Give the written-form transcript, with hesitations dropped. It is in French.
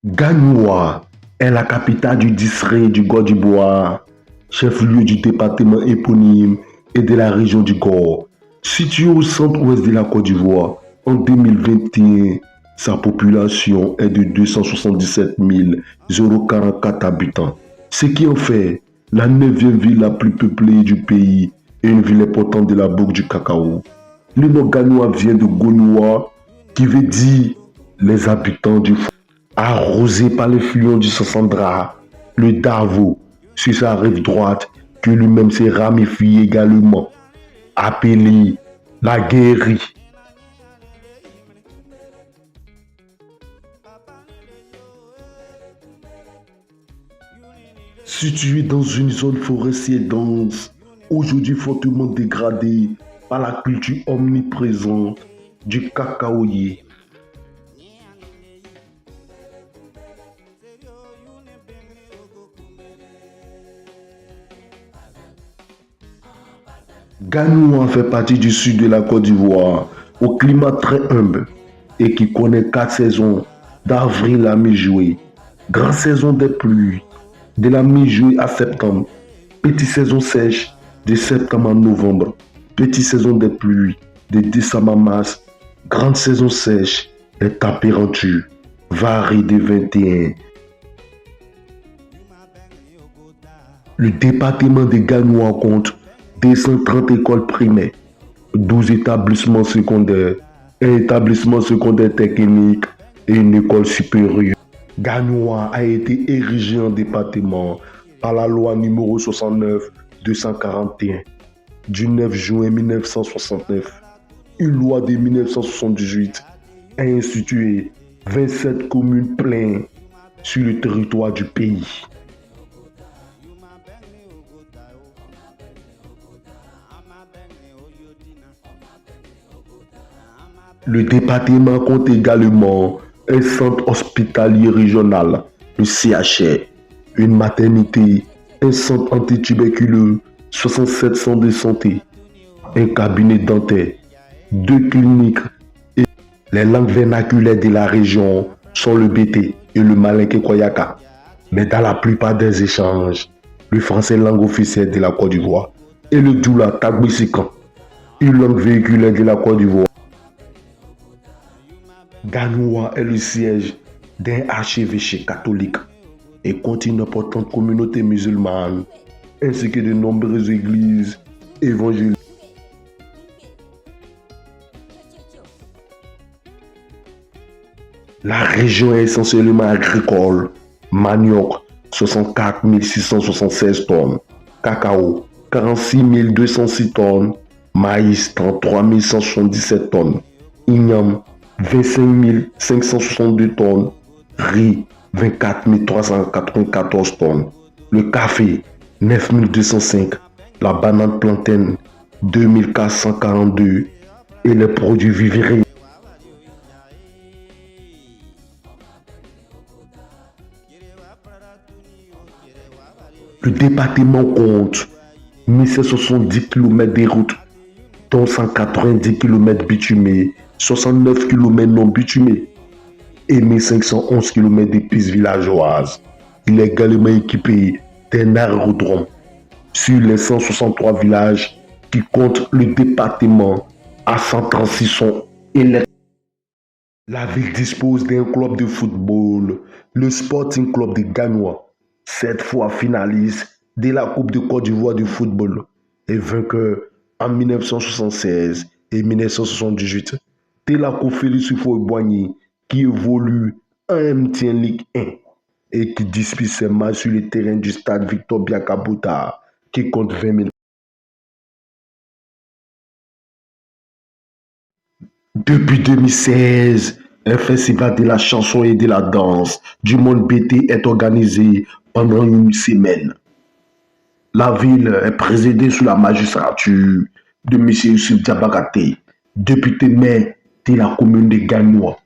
Gagnoa est la capitale du district du Gore d'Ivoire, chef-lieu du département éponyme et de la région du Gore. Située au centre-ouest de la Côte d'Ivoire, en 2021, sa population est de 277 044 habitants, ce qui en fait la 9e ville la plus peuplée du pays et une ville importante de la boucle du cacao. Le nom Gagnoa vient de Gonoa, qui veut dire les habitants du fond. Arrosé par le fleuve du Sassandra, le Davo, sur sa rive droite, que lui-même s'est ramifié également, appelé la Guéry. Situé dans une zone forestière dense, aujourd'hui fortement dégradée par la culture omniprésente du cacaoyer. Gagnoa fait partie du sud de la Côte d'Ivoire, au climat très humble et qui connaît 4 saisons d'avril à mi-juillet. Grande saison des pluies de la mi-juillet à septembre. Petite saison sèche de septembre à novembre. Petite saison des pluies de décembre à mars. Grande saison sèche, les températures varient de 21. Le département de Gagnoa compte 230 écoles primaires, 12 établissements secondaires, un établissement secondaire technique et une école supérieure. Gagnoa a été érigé en département par la loi numéro 69-241 du 9 juin 1969. Une loi de 1978 a institué 27 communes pleines sur le territoire du pays. Le département compte également un centre hospitalier régional, le CHR, une maternité, un centre antituberculeux, 67 centres de santé, un cabinet dentaire, 2 cliniques. Et les langues vernaculaires de la région sont le bété et le malinké koyaka. Mais dans la plupart des échanges, le français est langue officielle de la Côte d'Ivoire et le doula tagbisikan, une langue véhiculaire de la Côte d'Ivoire. Gagnoa est le siège d'un archevêché catholique et compte une importante communauté musulmane ainsi que de nombreuses églises évangéliques. La région est essentiellement agricole. Manioc, 64 676 tonnes. Cacao, 46 206 tonnes. Maïs, 33 177 tonnes. Igname, 25 562 tonnes. Riz, 24 394 tonnes. Le café, 9 205. La banane plantaine, 2 442. Et les produits vivriers. Le département compte 1770 km de routes, dont 190 km bitumés, 69 km non bitumés et 1511 km de pistes villageoises. Il est également équipé d'un aérodrome sur les 163 villages qui comptent le département à 136 sont électriques. La ville dispose d'un club de football, le Sporting Club de Gagnoa, 7 fois finaliste de la Coupe de Côte d'Ivoire de football et vainqueur en 1976 et 1978 de la Coupe Félix Houphouët-Boigny qui évolue en MTN Ligue 1 et qui dispute ses matchs sur le terrain du stade Victor Biakabuta qui compte 20 000. Depuis 2016, un festival de la chanson et de la danse du monde BT est organisé pendant une semaine. La ville est présidée sous la magistrature de M. Youssef Diabakate, député maire de la commune de Gagnoa.